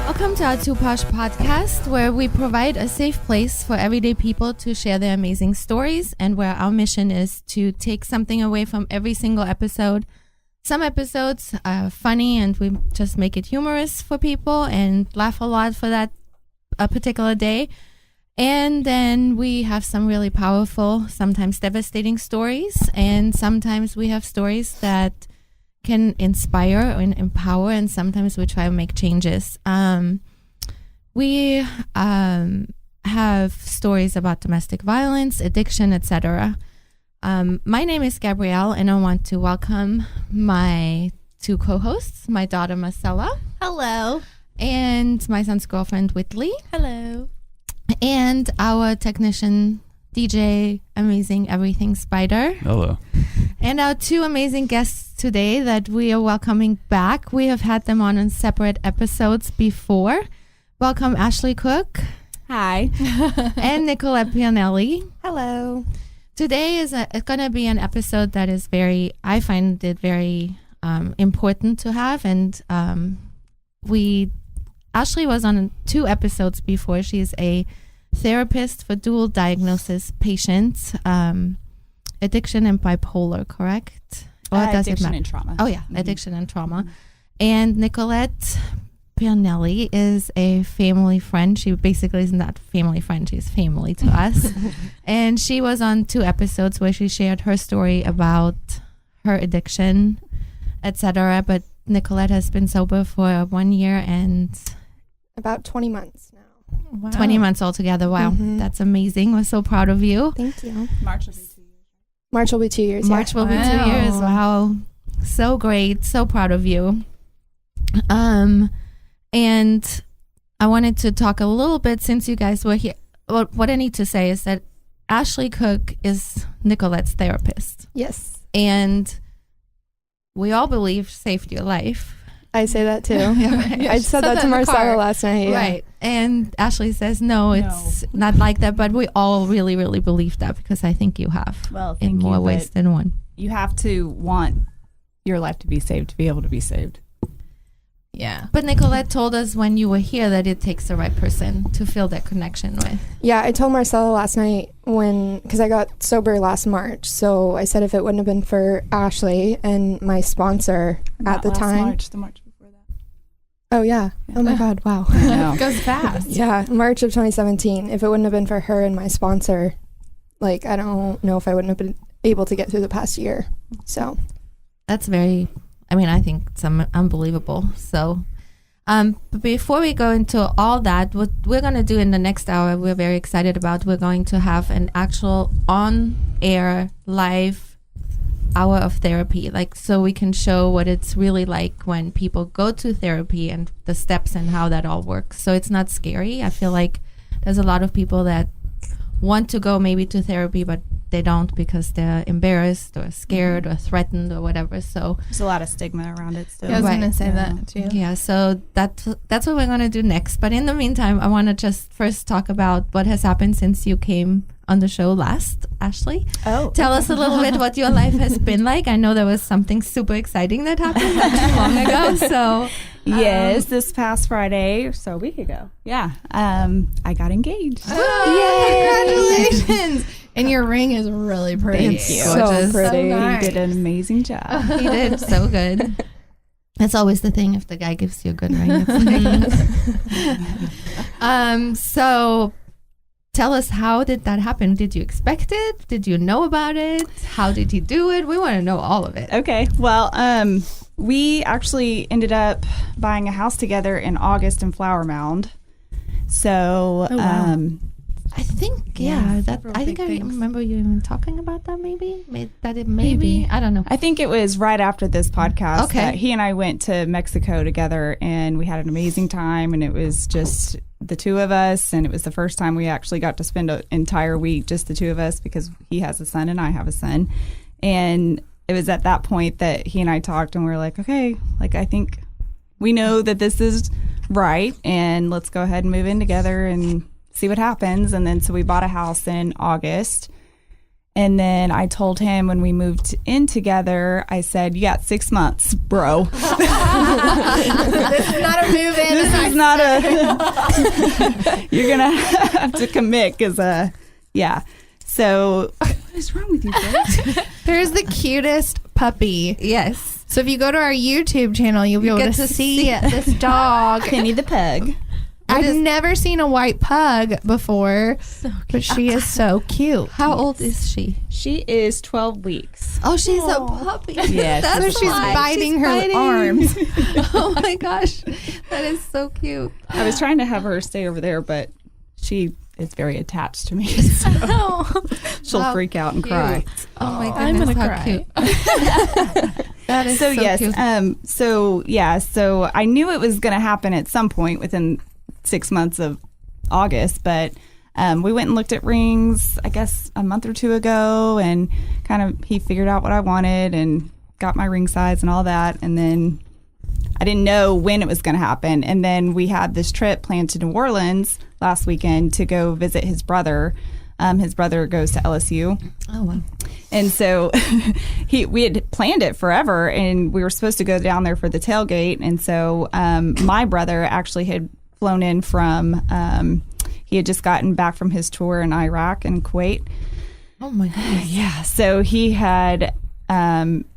Welcome to our Posh podcast, where we provide a safe place for everyday people to share their amazing stories, and where our mission is to take something away from every single episode. Some episodes are funny and we just make it humorous for people and laugh a lot for that a particular day. And then we have some really powerful, sometimes devastating stories, and sometimes we have stories that can inspire and empower, and sometimes we try to make changes. We have stories about domestic violence, addiction, etc. My name is Gabrielle, and I want to welcome my two co-hosts, my daughter Marcella. Hello. And my son's girlfriend Whitley. Hello. And our technician, DJ, Amazing Everything Spider. Hello. And our two amazing guests today that we are welcoming back. We have had them on separate episodes before. Welcome Ashlee Cook. Hi. And Nicolette Pianelli. Hello. Today is going to be an episode that is I find it very important to have. And Ashlee was on 2 episodes before. She's a therapist for dual diagnosis patients, addiction and bipolar, correct? Or does it matter? Addiction and trauma. Oh yeah, addiction and trauma. And Nicolette Pianelli is a family friend. She basically is not family friend, she's family to us. And she was on 2 episodes where she shared her story about her addiction, etc. But Nicolette has been sober for 1 year and about 20 months now. Wow. 20 months altogether. Wow. Mm-hmm. That's amazing. We're so proud of you. Thank you. March will be 2 years. March will be 2 years. March will be 2 years. Wow. So great. So proud of you. And I wanted to talk a little bit, since you guys were here. What I need to say is that Ashlee Cook is Nicolette's therapist. Yes. And we all believe saved your life. I say that too. Right. I said that to Marcella last night. Yeah. Right. And Ashlee says, no, it's not like that. But we all really, really believe that, because I think you have. Well, in more ways than one. You have to want your life to be saved to be able to be saved. Yeah. But Nicolette told us when you were here that it takes the right person to feel that connection with. Yeah, I told Marcella last night because I got sober last March. So I said if it wouldn't have been for Ashlee and my sponsor at the time. March, the March before that. Oh, yeah. Oh, my God. Wow. It goes fast. Yeah, March of 2017. If it wouldn't have been for her and my sponsor, I don't know if I wouldn't have been able to get through the past year. So that's I think it's unbelievable. So, but before we go into all that, what we're going to do in the next hour, we're very excited about. We're going to have an actual on-air live hour of therapy, so we can show what it's really like when people go to therapy and the steps and how that all works. So it's not scary. I feel like there's a lot of people that want to go maybe to therapy, but they don't because they're embarrassed or scared or threatened or whatever. So there's a lot of stigma around it still. Yeah, I was going to say that too. Yeah, so that's what we're going to do next. But in the meantime, I want to just first talk about what has happened since you came on the show last, Ashlee. Oh. Tell us a little bit what your life has been like. I know there was something super exciting that happened not too long ago. So yes, this past Friday, so a week ago. Yeah. I got engaged. Oh, congratulations. And your ring is really pretty. Thank you. So pretty. You did an amazing job. he did so good. That's always the thing. If the guy gives you a good ring, it's so tell us, how did that happen? Did you expect it? Did you know about it? How did he do it? We want to know all of it. Okay. Well, we actually ended up buying a house together in August in Flower Mound. So, I think, I remember you even talking about that. Maybe I don't know. I think it was right after this podcast. Okay. That he and I went to Mexico together, and we had an amazing time, and it was just the two of us, and it was the first time we actually got to spend an entire week just the two of us, because he has a son and I have a son. And it was at that point that he and I talked, and we were like, okay, I think we know that this is right, and let's go ahead and move in together and see what happens. And then so we bought a house in August, And then I told him when we moved in together, I said, "You got 6 months, bro." This is not a move in. This is not a. You're gonna have to commit, because yeah. So what is wrong with you, bro? There's the cutest puppy. Yes. So if you go to our YouTube channel, you'll be able get to to see see it. this dog. Penny the pug. I've never seen a white pug before, but she is so cute. How old is she? She is 12 weeks. Oh, she's a puppy. Yes. That's So she's why. biting She's her biting. arms. Oh my gosh, that is so cute. I was trying to have her stay over there, but she is very attached to me. So she'll How freak out and cry. Oh my I'm goodness, gonna how cry. cute. That is So so yes, cute. so I knew it was going to happen at some point within 6 months of August, but we went and looked at rings, I guess a month or two ago, and kind of he figured out what I wanted and got my ring size and all that, and then I didn't know when it was going to happen. And then we had this trip planned to New Orleans last weekend to go visit his brother. His brother goes to LSU. Oh wow. And so we had planned it forever, and we were supposed to go down there for the tailgate. And so my brother actually had flown in from, he had just gotten back from his tour in Iraq and Kuwait. Oh my goodness. Yeah. So he had,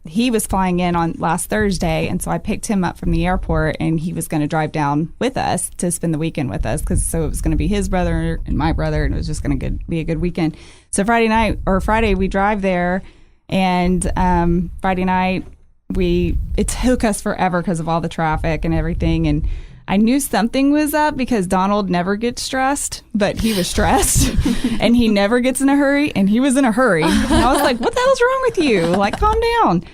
he was flying in on last Thursday. And so I picked him up from the airport, and he was going to drive down with us to spend the weekend with us. So it was going to be his brother and my brother, and it was just going to be a good weekend. So Friday, we drive there, and Friday night, it took us forever because of all the traffic and everything. And I knew something was up because Donald never gets stressed, but he was stressed and he never gets in a hurry, and he was in a hurry. And I was like, what the hell's wrong with you? Like, calm down.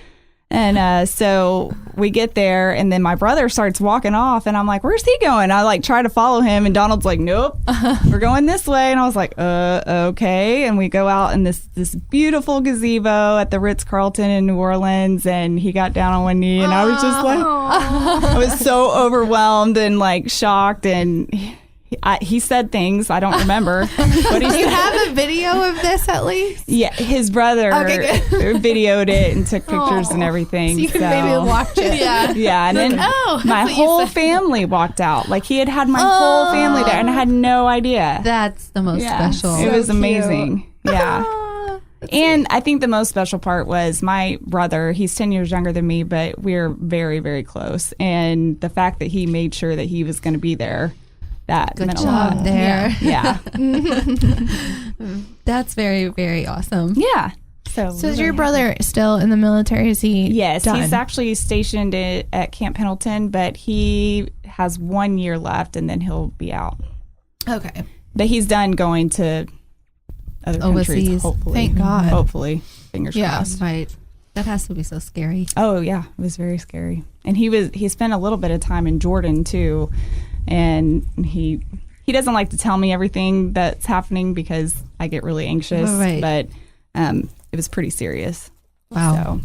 And so we get there, and then my brother starts walking off, and I'm like, where's he going? I like try to follow him, and Donald's like, nope, we're going this way. And I was like, okay. And we go out in this beautiful gazebo at the Ritz-Carlton in New Orleans, and he got down on one knee, and I was just like, I was so overwhelmed and like shocked, and he said things I don't remember. What Do you have a video of this at least? Yeah, his brother videoed it and took pictures and everything. So you can maybe watch it. Yeah, and then my whole family walked out. Like, he had my whole family there, and I had no idea. That's the most special. It was amazing. Yeah. And I think the most special part was my brother. He's 10 years younger than me, but we're very, very close. And the fact that he made sure that he was going to be there, that Good meant job a lot. there. Yeah. That's very, very awesome. Yeah. So is your brother still in the military? Is he Yes, done? he's actually stationed at Camp Pendleton, but he has 1 year left, and then he'll be out. Okay. But he's done going to other countries, Overseas. hopefully. Thank God. Hopefully. Fingers Yeah. crossed. Right. That has to be so scary. Oh, yeah. It was very scary. And he spent a little bit of time in Jordan, too. And he doesn't like to tell me everything that's happening because I get really anxious. Right. But it was pretty serious. Wow.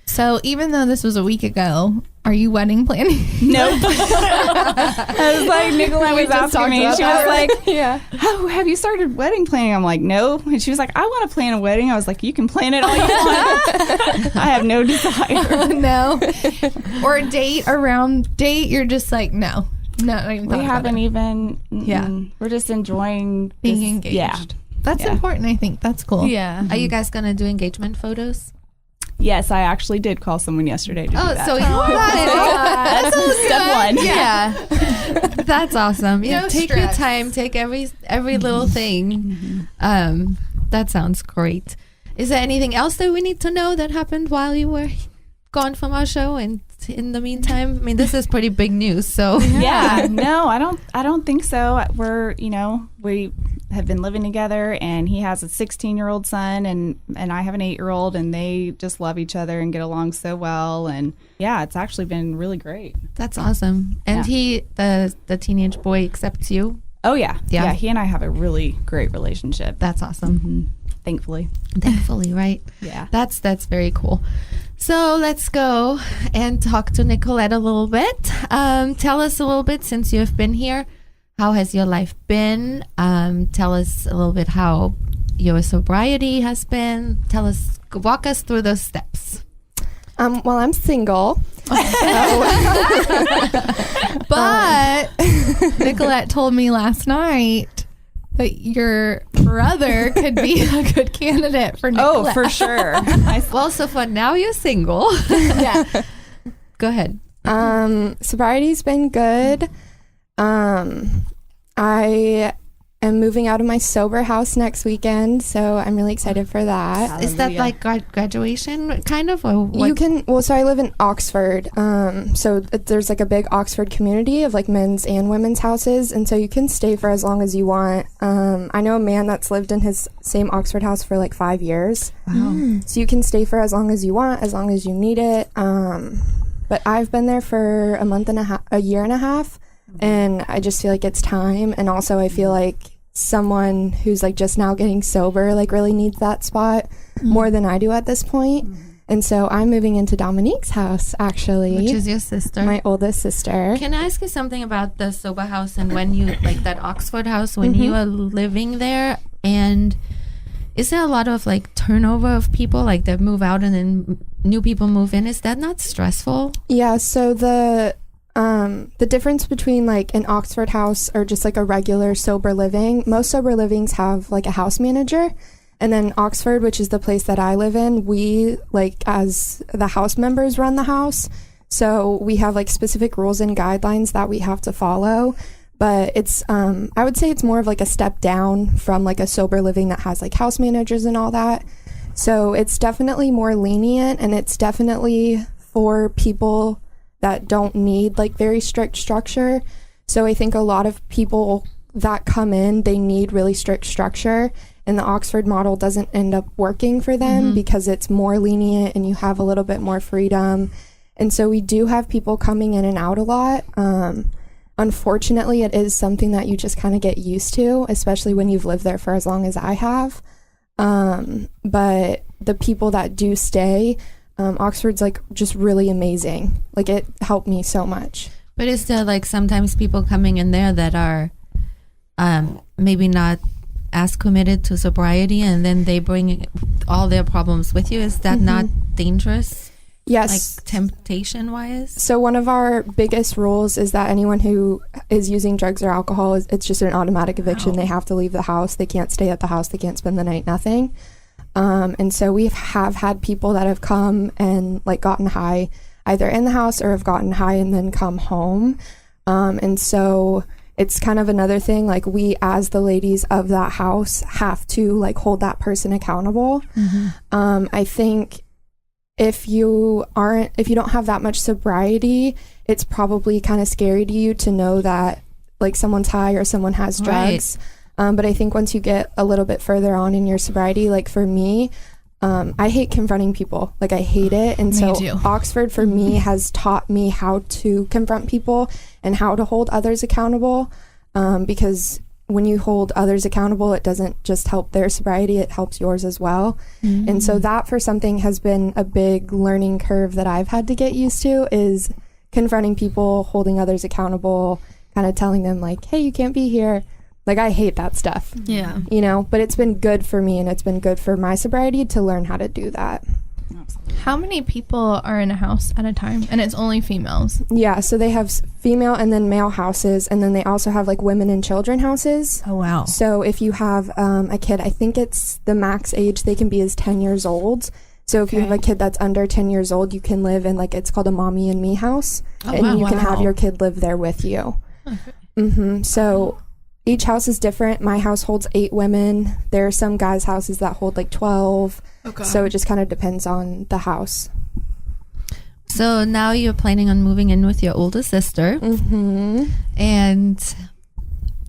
So even though this was a week ago, are you wedding planning? Nope. I was like, Nicolette was asking me. She was like, yeah. oh, have you started wedding planning? I'm like, no. And she was like, I want to plan a wedding. I was like, you can plan it all you want. I have no desire. No. Or a date, you're just like, no. Not even We haven't even. Yeah. We're just enjoying being this- engaged. Yeah. That's Yeah. important, I think. That's cool. Yeah. Are you guys going to do engagement photos? Yes, I actually did call someone yesterday to do that. So you got it. Step one. Yeah. That's awesome. Yeah. No Take your stress. time. Take every little thing. That sounds great. Is there anything else that we need to know that happened while you were gone from our show? And in the meantime, I mean, this is pretty big news. So Yeah. No, I don't think so. We have been living together, and he has a 16-year-old son, and I have an 8-year-old, and they just love each other and get along so well. And yeah, it's actually been really great. that's awesome. And the teenage boy accepts you. Oh yeah. Yeah. Yeah. He and I have a really great relationship. That's awesome. Thankfully. Thankfully, right? Yeah. That's very cool. So let's go and talk to Nicolette a little bit. Tell us a little bit, since you have been here, how has your life been? Tell us a little bit how your sobriety has been. Walk us through those steps. Well, I'm single. But Nicolette told me last night that your brother could be a good candidate for Nicolette. Oh, for sure. Well, so for now you're single. Yeah. Go ahead. Sobriety's been good. I am moving out of my sober house next weekend, so I'm really excited for that. Is that like graduation kind of, or what? You can, well, so I live in Oxford. So there's like a big Oxford community of like men's and women's houses, and so you can stay for as long as you want. I know a man that's lived in his same Oxford house for like 5 years. Wow. So you can stay for as long as you want, as long as you need it. But I've been there for a year and a half, and I just feel like it's time. And also I feel like someone who's like just now getting sober like really needs that spot more than I do at this point. And so I'm moving into Dominique's house, actually. Which is your sister. My oldest sister. Can I ask you something about the sober house and when you, like that Oxford house, when you were living there? And is there a lot of like turnover of people, like that move out and then new people move in? Is that not stressful? Yeah, so the difference between like an Oxford house or just like a regular sober living, most sober livings have like a house manager. And then Oxford, which is the place that I live in, we like as the house members run the house. So we have like specific rules and guidelines that we have to follow. But it's, I would say it's more of like a step down from like a sober living that has like house managers and all that. So it's definitely more lenient, and it's definitely for people that don't need like very strict structure. So I think a lot of people that come in, they need really strict structure, and the Oxford model doesn't end up working for them because it's more lenient and you have a little bit more freedom. And so we do have people coming in and out a lot. Unfortunately, it is something that you just kind of get used to, especially when you've lived there for as long as I have. But the people that do stay, Oxford's like just really amazing. Like it helped me so much. But is there like sometimes people coming in there that are maybe not as committed to sobriety, and then they bring all their problems with you? Is that not dangerous? Yes. Like temptation wise? So one of our biggest rules is that anyone who is using drugs or alcohol, it's just an automatic eviction. They have to leave the house. They can't stay at the house. They can't spend the night, nothing. And so we have had people that have come and like gotten high either in the house or have gotten high and then come home. And so it's kind of another thing, like we as the ladies of that house have to like hold that person accountable. I think if you don't have that much sobriety, it's probably kind of scary to you to know that like someone's high or someone has drugs. But I think once you get a little bit further on in your sobriety, like for me, I hate confronting people. Like I hate it. And so Oxford for me has taught me how to confront people and how to hold others accountable. Because when you hold others accountable, it doesn't just help their sobriety, it helps yours as well. And so that for something has been a big learning curve that I've had to get used to, is confronting people, holding others accountable, kind of telling them like, hey, you can't be here. Like I hate that stuff. Yeah. You know, but it's been good for me, and it's been good for my sobriety to learn how to do that. How many people are in a house at a time? And it's only females? Yeah, so they have female and then male houses, and then they also have like women and children houses. Oh, wow. So if you have a kid, I think it's the max age they can be is 10 years old. So if you have a kid that's under 10 years old, you can live in like, it's called a mommy and me house. And you can have your kid live there with you. So each house is different. My house holds 8 women. There are some guys' houses that hold like 12. So it just kind of depends on the house. So now you're planning on moving in with your older sister. And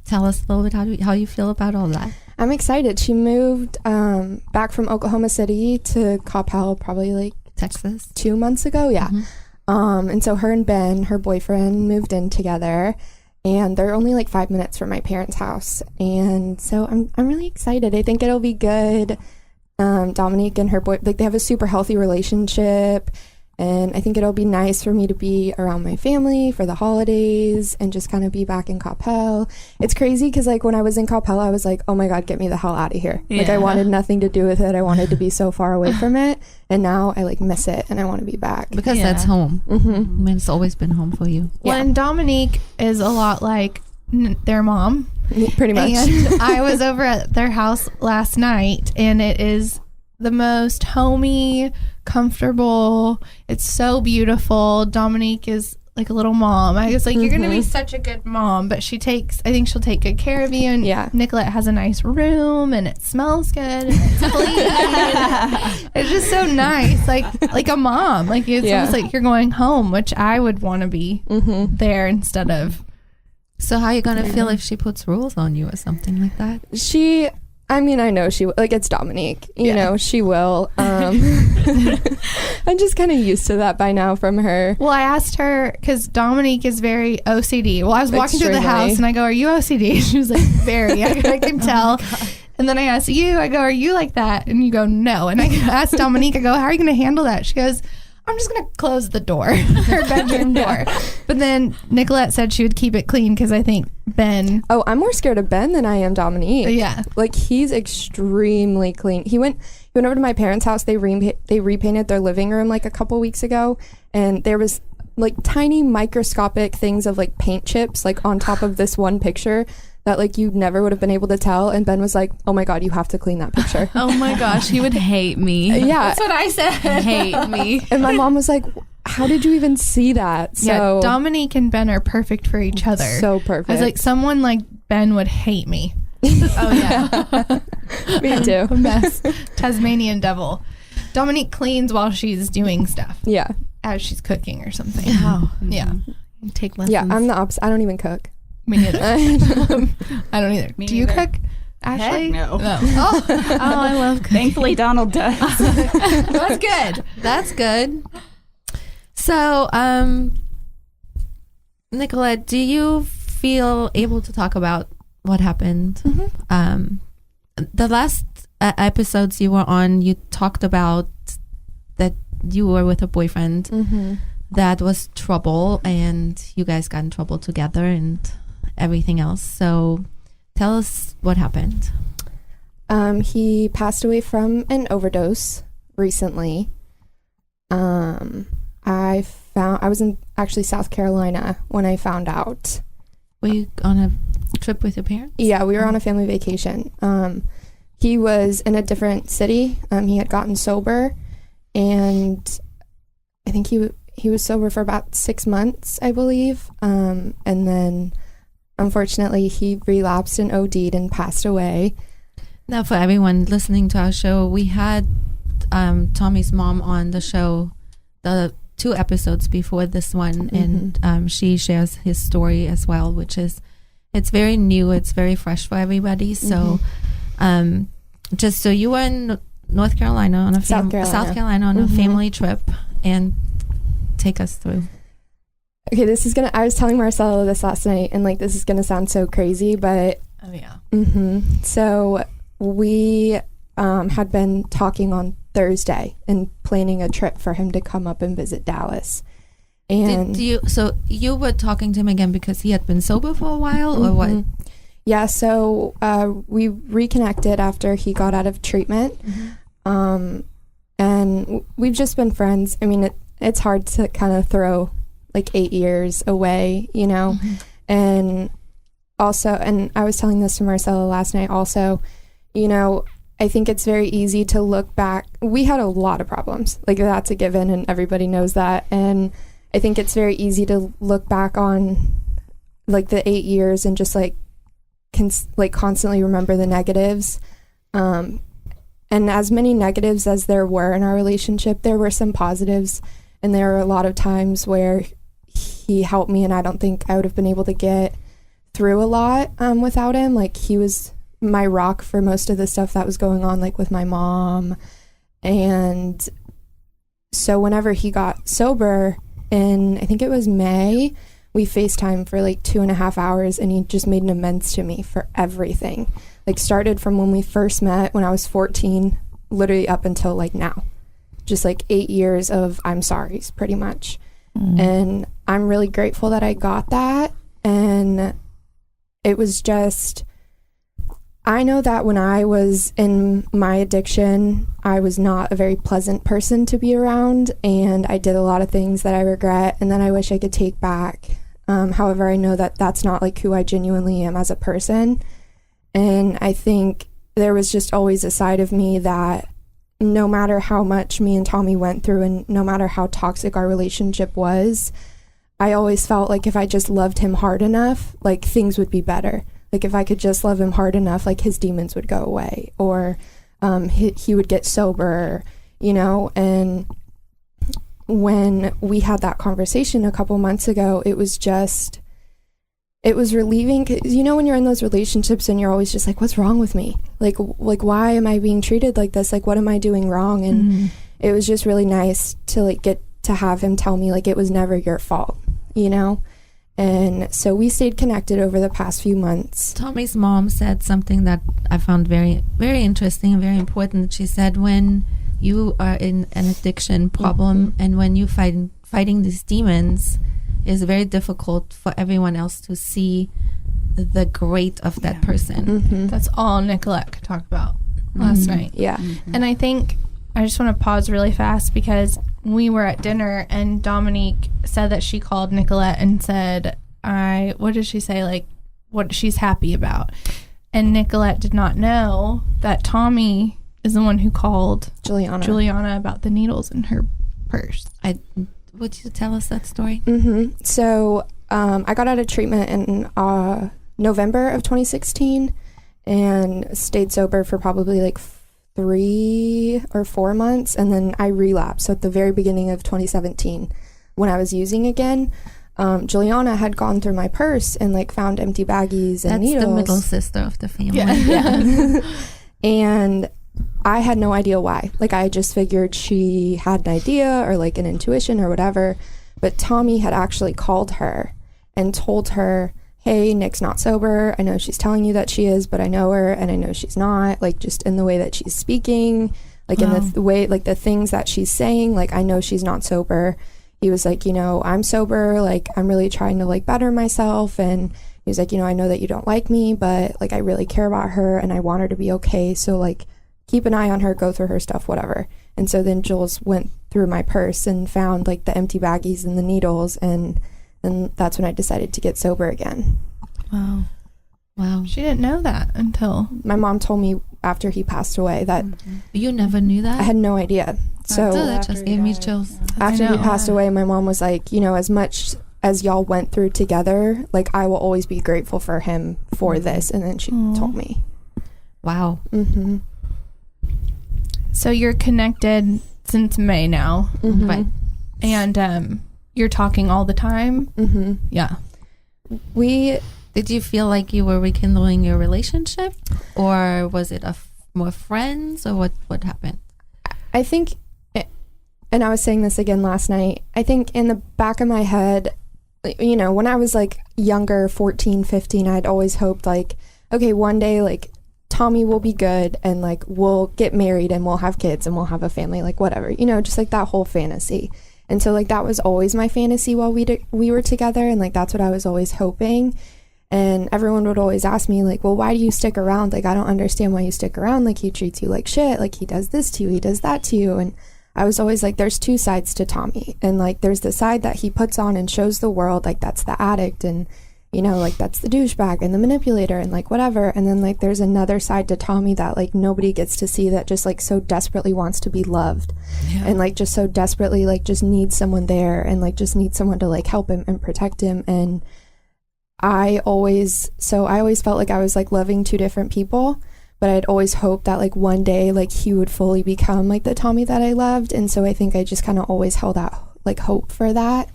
tell us a little bit how you feel about all that. I'm excited. She moved back from Oklahoma City to Coppell probably like Texas 2 months ago. Yeah. And so her and Ben, her boyfriend, moved in together. And they're only like 5 minutes from my parents' house. And so I'm really excited. I think it'll be good. Dominique and her boy, like they have a super healthy relationship. And I think it'll be nice for me to be around my family for the holidays and just kind of be back in Coppell. It's crazy because, like, when I was in Coppell, I was like, oh my God, get me the hell out of here. Yeah. Like, I wanted nothing to do with it. I wanted to be so far away from it. And now I, like, miss it and I want to be back. Because Yeah. that's home. Mm-hmm. I mean, it's always been home for you. Well, Yeah. and Dominique is a lot like their mom. Pretty much. And I was over at their house last night, and it is the most homey, comfortable. It's so beautiful. Dominique is like a little mom. I was like, you're going to be such a good mom, but I think she'll take good care of you. And Yeah. Nicolette has a nice room, and it smells good, and it's clean. It's just so nice, like a mom. Like, it's Yeah. almost like you're going home, which I would want to be there instead of. So how are you going to feel if she puts rules on you or something like that? I mean, I know she like, it's Dominique, you know, she will. I'm just kind of used to that by now from her. Well, I asked her because Dominique is very OCD. Well, I was walking through the Extremely. house and I go, "Are you OCD?" She was like, "Very." I can tell. And then I asked you, I go, "Are you like that?" And you go, "No." And I asked Dominique, I go, "How are you going to handle that?" She goes, "I'm just going to close the door, her bedroom door." But then Nicolette said she would keep it clean because I think Ben. Oh, I'm more scared of Ben than I am Dominique. Yeah. Like, he's extremely clean. He went over to my parents' house. They repainted their living room like a couple weeks ago, and there was like tiny microscopic things of like paint chips like on top of this one picture that like you never would have been able to tell. And Ben was like, "Oh my God, you have to clean that picture." Oh my gosh, he would hate me. Yeah. That's what I said. Hate me. And my mom was like, "How did you even see that?" So Yeah, Dominique and Ben are perfect for each other. so perfect. I was like, someone like Ben would hate me. Oh yeah. me too. A mess. Tasmanian devil. Dominique cleans while she's doing stuff, Yeah. as she's cooking or something. Oh. Yeah. You take lessons. Yeah, I'm the opposite. I don't even cook. Me neither. I don't either. Me Do you neither. cook, Ashlee? Heck no. Oh, I love cooking. Thankfully, Donald does. That's good. That's good. So, Nicolette, do you feel able to talk about what happened? The last episodes you were on, you talked about that you were with a boyfriend that was trouble, and you guys got in trouble together and everything else. So, tell us what happened. He passed away from an overdose recently. I was in actually South Carolina when I found out. Were you on a trip with your parents? Yeah, we were on a family vacation. He was in a different city. He had gotten sober, and I think he was sober for about 6 months, I believe. And then, unfortunately, he relapsed and OD'd and passed away. Now, for everyone listening to our show, we had Tommy's mom on the show the 2 episodes before this one, and she shares his story as well, which is, it's very new, it's very fresh for everybody. So, just so you were in North Carolina on a South Carolina on a family trip, and take us through. Okay, I was telling Marcella this last night, and like, this is gonna sound so crazy, but Oh, yeah. so we had been talking on Thursday and planning a trip for him to come up and visit Dallas. And So you were talking to him again because he had been sober for a while, or what? Yeah, so we reconnected after he got out of treatment, and we've just been friends. I mean, it's hard to kind of throw like 8 years away, you know. And also, and I was telling this to Marcella last night also, you know, I think it's very easy to look back. We had a lot of problems, like, that's a given, and everybody knows that. And I think it's very easy to look back on like the 8 years and just like constantly remember the negatives. And as many negatives as there were in our relationship, there were some positives, and there were a lot of times where he helped me, and I don't think I would have been able to get through a lot without him. Like, he was my rock for most of the stuff that was going on, like with my mom. And so whenever he got sober in, I think it was May, we FaceTimed for like 2.5 hours, and he just made an amends to me for everything. Like, started from when we first met when I was 14, literally up until like now. just like 8 years of I'm sorry's pretty much. And I'm really grateful that I got that. And it was just, I know that when I was in my addiction, I was not a very pleasant person to be around, and I did a lot of things that I regret and that I wish I could take back. However, I know that that's not like who I genuinely am as a person. And I think there was just always a side of me that no matter how much me and Tommy went through and no matter how toxic our relationship was, I always felt like if I just loved him hard enough, like things would be better. Like if I could just love him hard enough, like his demons would go away, or he would get sober, you know. And when we had that conversation a couple months ago, it was relieving. 'Cause, you know, when you're in those relationships and you're always just like, what's wrong with me? Like why am I being treated like this? Like, what am I doing wrong? And it was just really nice to like get to have him tell me like it was never your fault, you know. And so we stayed connected over the past few months. Tommy's mom said something that I found very, very interesting and very important. She said, when you are in an addiction problem and when you fighting these demons, it's very difficult for everyone else to see the great of that person. That's all Nicolette could talk about last night. Yeah. And I think I just want to pause really fast because we were at dinner and Dominique said that she called Nicolette and said, what did she say? Like, what she's happy about. And Nicolette did not know that Tommy is the one who called Juliana about the needles in her purse. Would you tell us that story? So I got out of treatment in November of 2016 and stayed sober for probably like 3 or 4 months, and then I relapsed. So at the very beginning of 2017 when I was using again, Juliana had gone through my purse and like found empty baggies and needles. That's the middle sister of the family. Yeah. And I had no idea why. Like, I just figured she had an idea or like an intuition or whatever. But Tommy had actually called her and told her, hey, Nick's not sober. I know she's telling you that she is, but I know her and I know she's not. Like, just in the way that she's speaking, like in the way, like the things that she's saying, like, I know she's not sober. He was like, you know, I'm sober. Like, I'm really trying to like better myself. And he was like, you know, I know that you don't like me, but like, I really care about her and I want her to be okay. So like, keep an eye on her, go through her stuff, whatever. And so then Jules went through my purse and found like the empty baggies and the needles, and then that's when I decided to get sober again. Wow. She didn't know that until My mom told me after he passed away that You never knew that? I had no idea. So that just gave me chills. after I he know. passed away, my mom was like, you know, as much as y'all went through together, like, I will always be grateful for him for this. And then she told me. Wow. So you're connected since May now, Right. and you're talking all the time. Yeah. Did you feel like you were rekindling your relationship, or was it more friends, or what happened? I think, and I was saying this again last night, I think in the back of my head, you know, when I was like younger, 14, 15, I'd always hoped like, okay, one day like Tommy will be good and like we'll get married and we'll have kids and we'll have a family, like whatever, you know, just like that whole fantasy. And so like that was always my fantasy while we were together, and like that's what I was always hoping. And everyone would always ask me like, well, why do you stick around? Like, I don't understand why you stick around. Like, he treats you like shit. Like, he does this to you, he does that to you. And I was always like, there's two sides to Tommy, and like there's the side that he puts on and shows the world, like that's the addict, and you know, like that's the douchebag and the manipulator and like whatever. And then like there's another side to Tommy that like nobody gets to see, that just like so desperately wants to be loved, and like just so desperately like just needs someone there, and like just needs someone to like help him and protect him. And I always felt like I was like loving two different people, but I'd always hoped that like one day like he would fully become like the Tommy that I loved. And so I think I just kind of always held out like hope for that.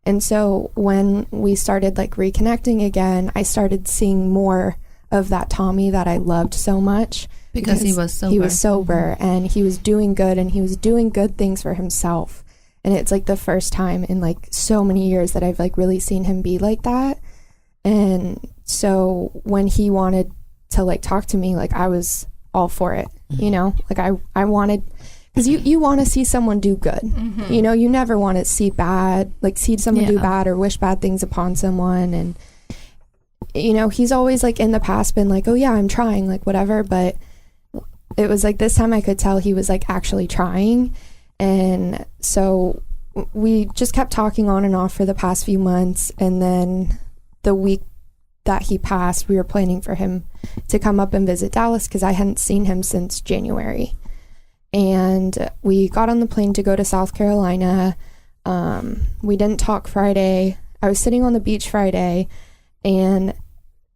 And so when we started like reconnecting again, I started seeing more of that Tommy that I loved so much, because he was sober. He was sober and he was doing good, and he was doing good things for himself. And it's like the first time in like so many years that I've like really seen him be like that. And so when he wanted to like talk to me, like I was all for it, you know, like I wanted, because you want to see someone do good. Mm-hmm. You know, you never want to see bad, like see someone do bad or wish bad things upon someone. And, you know, he's always like in the past been like, oh yeah, I'm trying, like whatever. But it was like this time I could tell he was like actually trying. And so we just kept talking on and off for the past few months. And then the week that he passed, we were planning for him to come up and visit Dallas because I hadn't seen him since January. And we got on the plane to go to South Carolina. We didn't talk Friday. I was sitting on the beach Friday, and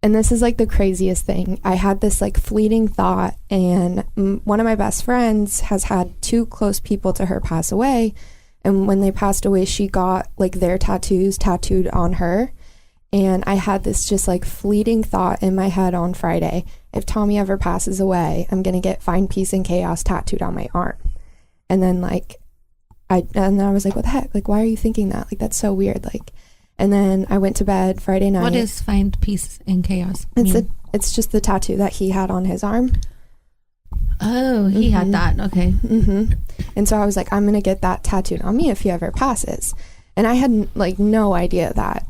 this is like the craziest thing. I had this like fleeting thought, and one of my best friends has had 2 close people to her pass away. And when they passed away, she got like their tattoos tattooed on her. And I had this just like fleeting thought in my head on Friday. If Tommy ever passes away, I'm going to get Find Peace and Chaos tattooed on my arm. And then like, I was like, what the heck? Like, why are you thinking that? Like, that's so weird. Like, and then I went to bed Friday night. What is Find Peace and Chaos? It's just the tattoo that he had on his arm. Oh, he had that. Okay. Mm-hmm. And so I was like, I'm going to get that tattooed on me if he ever passes. And I had like no idea that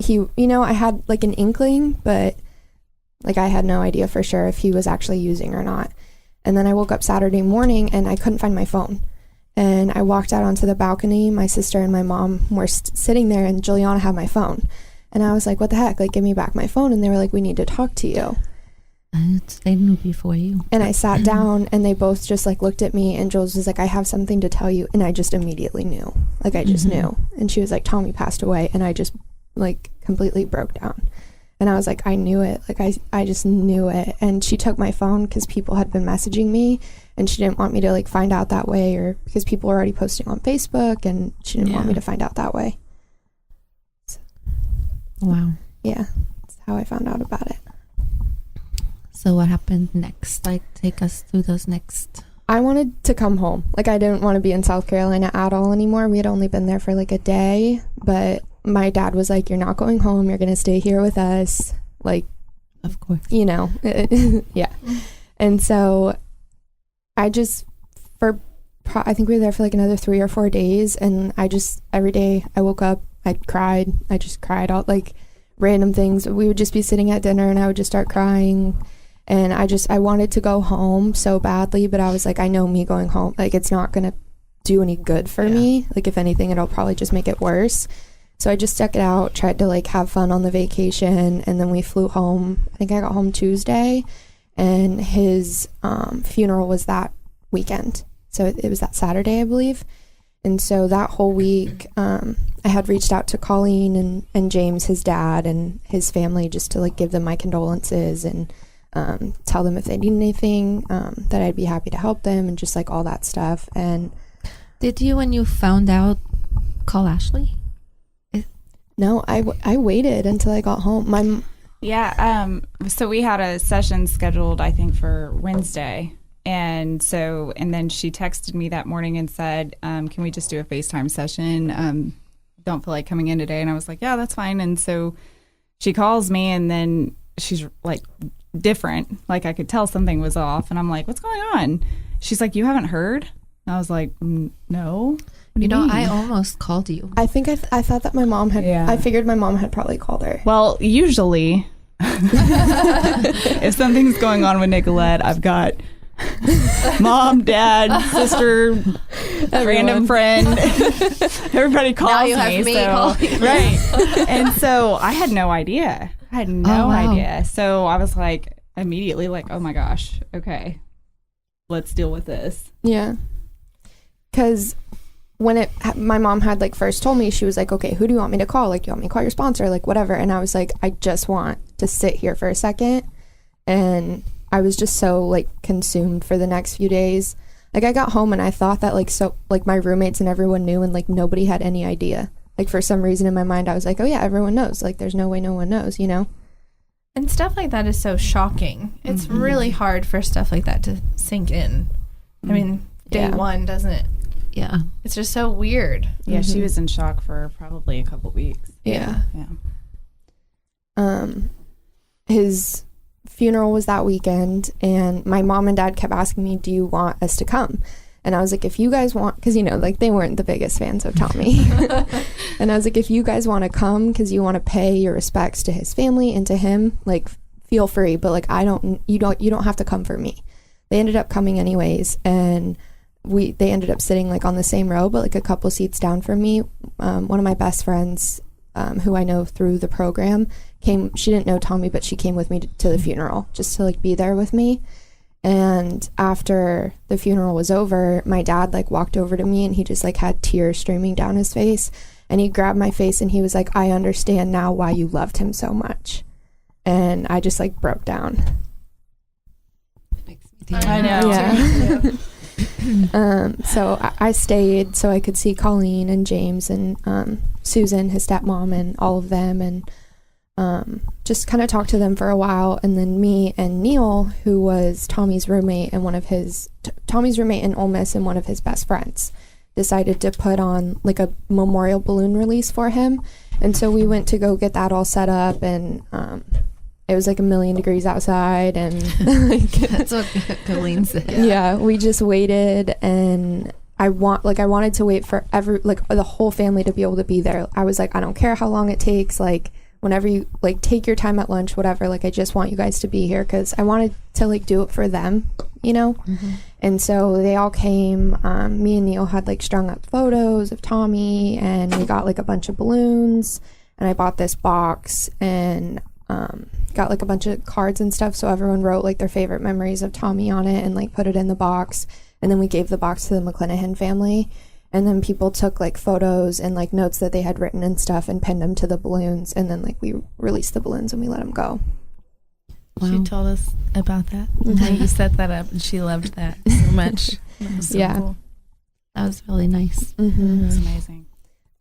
he, you know, I had like an inkling, but like I had no idea for sure if he was actually using or not. And then I woke up Saturday morning and I couldn't find my phone. And I walked out onto the balcony. My sister and my mom were sitting there, and Juliana had my phone. And I was like, what the heck? Like, give me back my phone. And they were like, we need to talk to you. They knew before you. And I sat down, and they both just like looked at me, and Jules was like, I have something to tell you. And I just immediately knew. Like, I just knew. And she was like, Tommy passed away. And I just like completely broke down. And I was like, I knew it. Like, I just knew it. And she took my phone because people had been messaging me, and she didn't want me to like find out that way, or because people were already posting on Facebook, and she didn't want me to find out that way. So, wow. Yeah, that's how I found out about it. So what happened next? Like, take us through those next. I wanted to come home. Like, I didn't want to be in South Carolina at all anymore. We had only been there for like a day, but my dad was like, you're not going home. You're going to stay here with us. Like, of course, you know, yeah. And so I just, I think we were there for like another 3 or 4 days. And I just, every day I woke up, I cried. I just cried all like random things. We would just be sitting at dinner and I would just start crying. And I wanted to go home so badly, but I was like, I know me going home, like it's not going to do any good for me. Like, if anything, it'll probably just make it worse. So I just stuck it out, tried to like have fun on the vacation. And then we flew home. I think I got home Tuesday, and his funeral was that weekend. So it was that Saturday, I believe. And so that whole week, I had reached out to Colleen and James, his dad, and his family, just to like give them my condolences and tell them if they need anything, that I'd be happy to help them, and just like all that stuff. And did you, when you found out, call Ashlee? No, I waited until I got home. So we had a session scheduled, I think, for Wednesday. And then she texted me that morning and said, can we just do a FaceTime session? Don't feel like coming in today. And I was like, yeah, that's fine. And so she calls me, and then she's like different. Like, I could tell something was off. And I'm like, what's going on? She's like, you haven't heard? And I was like, no. You know, I almost called you. I think I thought that my mom had, I figured my mom had probably called her. Well, usually if something's going on with Nicolette, I've got mom, dad, sister, random friend. Everybody calls now you have me call you. Right. And so I had no idea. I had no idea. So I was like, immediately like, oh my gosh, okay, let's deal with this. Yeah. Because when my mom had like first told me, she was like, okay, who do you want me to call? Like, do you want me to call your sponsor? Like, whatever. And I was like, I just want to sit here for a second. And I was just so like consumed for the next few days. Like, I got home and I thought that like my roommates and everyone knew, and like nobody had any idea. Like, for some reason in my mind, I was like, oh yeah, everyone knows. Like, there's no way no one knows, you know? And stuff like that is so shocking. It's really hard for stuff like that to sink in. I mean, day one, doesn't it? Yeah. It's just so weird. Yeah, she was in shock for probably a couple weeks. Yeah. His funeral was that weekend, and my mom and dad kept asking me, do you want us to come? And I was like, if you guys want, because, you know, like they weren't the biggest fans of Tommy. And I was like, if you guys want to come because you want to pay your respects to his family and to him, like, feel free. But like, you don't have to come for me. They ended up coming anyways. And they ended up sitting like on the same row, but like a couple seats down from me. One of my best friends, who I know through the program, she didn't know Tommy, but she came with me to the funeral just to like be there with me. And after the funeral was over, my dad like walked over to me and he just like had tears streaming down his face, and he grabbed my face and he was like, I understand now why you loved him so much. And I just like broke down. I know. Yeah. So I stayed so I could see Colleen and James and Susan, his stepmom, and all of them, and just kind of talked to them for a while. And then me and Neil, who was Tommy's roommate and Tommy's roommate in Ole Miss and one of his best friends, decided to put on like a memorial balloon release for him. And so we went to go get that all set up, and it was like 1,000,000 degrees outside, and like, That's what Colleen said. yeah, we just waited, and I wanted to wait for the whole family to be able to be there. I was like, I don't care how long it takes, like whenever you like take your time at lunch, whatever, like I just want you guys to be here, because I wanted to like do it for them, you know. And so they all came. Me and Neil had like strung up photos of Tommy, and we got like a bunch of balloons, and I bought this box and got like a bunch of cards and stuff, so everyone wrote like their favorite memories of Tommy on it and like put it in the box. And then we gave the box to the McClanahan family, and then people took like photos and like notes that they had written and stuff and pinned them to the balloons, and then like we released the balloons and we let them go. She told us about that, how you set that up, and she loved that so much. That was so cool. That was really nice. It's amazing.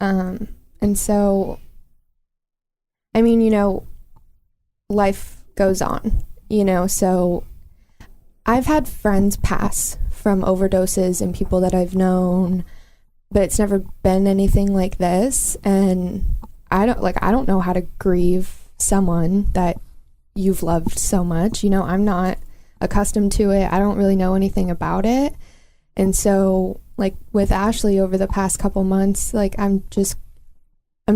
And so, I mean, you know, life goes on, you know, so I've had friends pass from overdoses and people that I've known, but it's never been anything like this. And I don't know how to grieve someone that you've loved so much. You know, I'm not accustomed to it. I don't really know anything about it. And so like with Ashlee over the past couple months, like I'm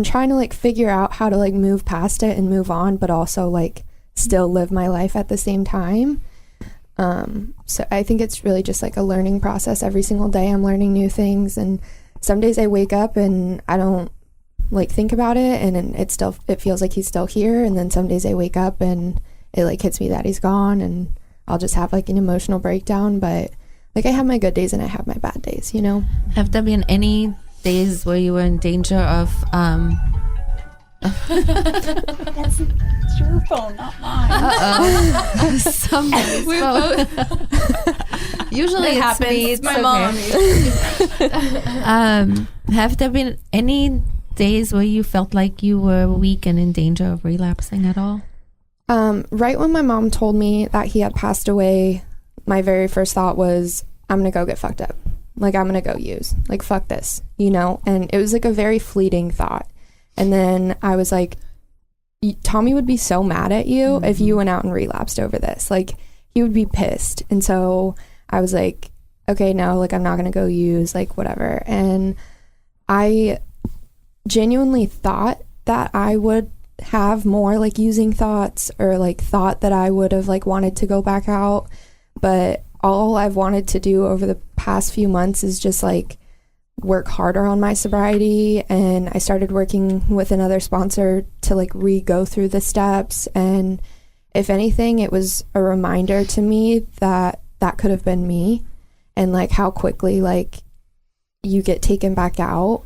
trying to like figure out how to like move past it and move on, but also like still live my life at the same time. So I think it's really just like a learning process. Every single day I'm learning new things, and some days I wake up and I don't like think about it, and it feels like he's still here. And then some days I wake up and it like hits me that he's gone, and I'll just have like an emotional breakdown. But like I have my good days and I have my bad days, you know. Have there been any days where you were in danger of It's your phone, not mine. somebody's phone. Usually It it's happens. me. It's My okay. mom. Have there been any days where you felt like you were weak and in danger of relapsing at all? Right when my mom told me that he had passed away, my very first thought was, I'm gonna go get fucked up. Like, I'm gonna go use. Like, fuck this, you know? And it was like a very fleeting thought. And then I was like, Tommy would be so mad at you if you went out and relapsed over this. Like, he would be pissed. And so I was like, okay, no, like, I'm not gonna go use, like, whatever. And I genuinely thought that I would have more like using thoughts, or like thought that I would have like wanted to go back out. But all I've wanted to do over the past few months is just like work harder on my sobriety. And I started working with another sponsor to like go through the steps. And if anything, it was a reminder to me that that could have been me, and like how quickly like you get taken back out,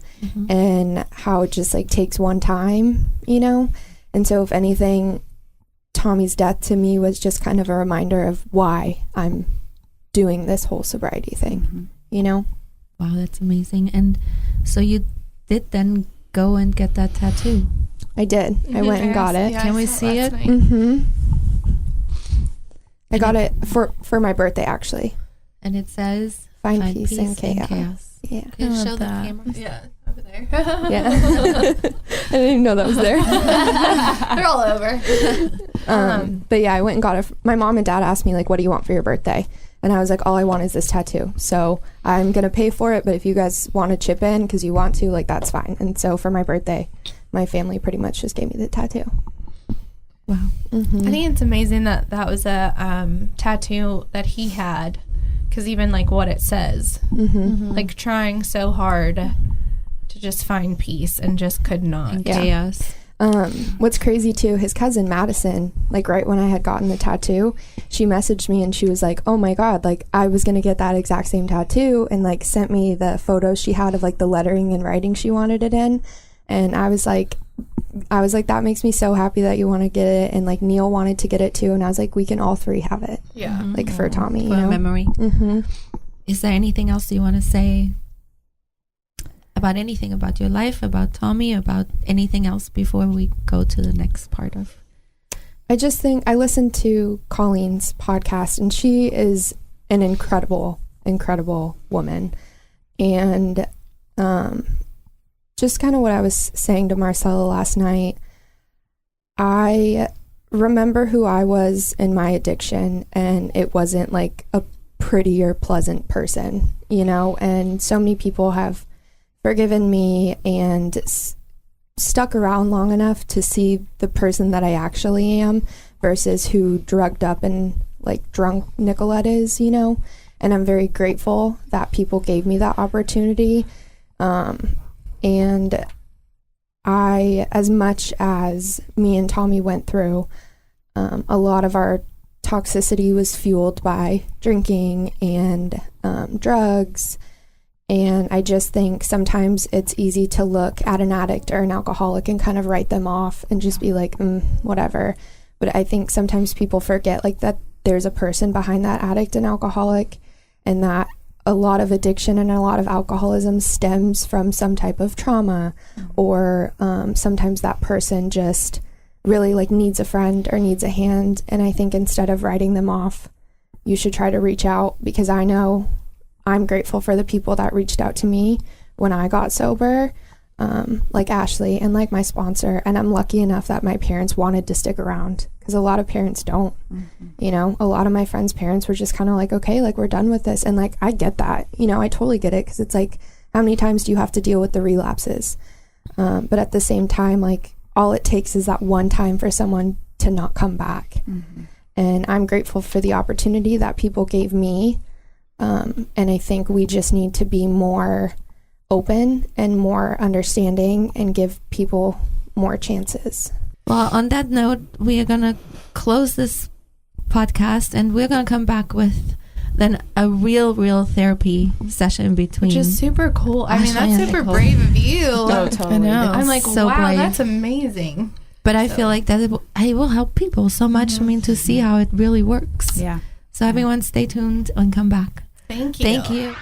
and how it just like takes one time, you know? And so if anything, Tommy's death to me was just kind of a reminder of why I'm doing this whole sobriety thing, you know? Wow, that's amazing. And so you did then go and get that tattoo? I did. I went and got it. Yeah, Can I we saw see last it? night. I got it for my birthday, actually. And it says, Find peace in chaos. Yeah. Can you I show love the that. camera? Yeah, over there. Yeah. I didn't even know that was there. They're all over. But yeah, I went and got it. My mom and dad asked me like, what do you want for your birthday? And I was like, all I want is this tattoo. So I'm going to pay for it. But if you guys want to chip in because you want to, like, that's fine. And so for my birthday, my family pretty much just gave me the tattoo. Wow. I think it's amazing that that was a tattoo that he had, because even like what it says, like trying so hard to just find peace and just could not. Chaos. What's crazy too, his cousin Madison, like right when I had gotten the tattoo, she messaged me and she was like, oh my God, like I was gonna get that exact same tattoo, and like sent me the photos she had of like the lettering and writing she wanted it in. And I was like, that makes me so happy that you want to get it. And like Neil wanted to get it too. And I was like, we can all three have it. Yeah. Like for Tommy, you For know? a memory. Is there anything else you want to say about anything about your life, about Tommy, about anything else before we go to the next part of? I just think I listened to Colleen's podcast, and she is an incredible, incredible woman. And just kind of what I was saying to Marcella last night, I remember who I was in my addiction, and it wasn't like a pretty or pleasant person, you know, and so many people have forgiven me and stuck around long enough to see the person that I actually am versus who drugged up and like drunk Nicolette is, you know. And I'm very grateful that people gave me that opportunity. And I, as much as me and Tommy went through, a lot of our toxicity was fueled by drinking and drugs. And I just think sometimes it's easy to look at an addict or an alcoholic and kind of write them off and just be like, whatever. But I think sometimes people forget like that there's a person behind that addict and alcoholic, and that a lot of addiction and a lot of alcoholism stems from some type of trauma, or sometimes that person just really like needs a friend or needs a hand. And I think instead of writing them off, you should try to reach out, because I know I'm grateful for the people that reached out to me when I got sober, like Ashlee and like my sponsor. And I'm lucky enough that my parents wanted to stick around, because a lot of parents don't. You know, a lot of my friends' parents were just kind of like, okay, like we're done with this. And like, I get that, you know, I totally get it, because it's like, how many times do you have to deal with the relapses? But at the same time, like all it takes is that one time for someone to not come back. And I'm grateful for the opportunity that people gave me. And I think we just need to be more open and more understanding and give people more chances. Well, on that note, we are going to close this podcast, and we're going to come back with then a real therapy session in between. Which is super cool. I mean, Ashlee that's and super Nicole. brave of you. Oh, totally. I know. I'm like, So wow, brave. that's amazing. But I feel like that it will help people so much. I mean, to see how it really works. Yeah. So everyone stay tuned and come back. Thank you. Thank you.